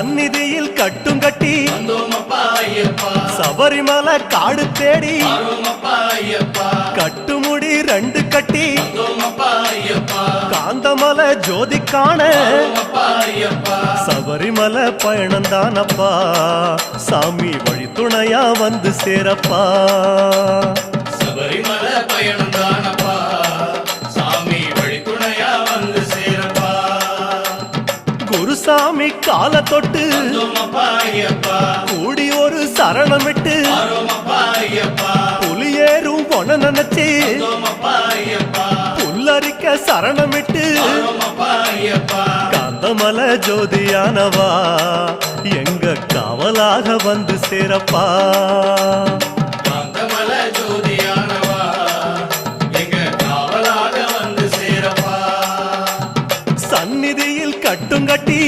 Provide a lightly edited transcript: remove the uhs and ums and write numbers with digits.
சந்நிதியில் கட்டும் கட்டி சபரிமலை காடு தேடி கட்டுமுடி 2 கட்டி காந்தமலை ஜோதி காண சபரிமலை பயணந்தானப்பா சாமி வழி துணையா வந்து சேரப்பா சபரிமலை பயணந்தானப்பா சாமி வழி துணையா வந்து சேரப்பா குருசாமி கால தொட்டு கூடி ஒரு சரணமிட்டு புலியேறும் பொன நினைச்சு புல்லரிக்க சரணமிட்டு காந்தமலை ஜோதியானவா எங்க காவலாக வந்து சேரப்பா காந்தமலை ஜோதியானவா எங்க காவலாக வந்து சேரப்பா சந்நிதியில் கட்டும் கட்டி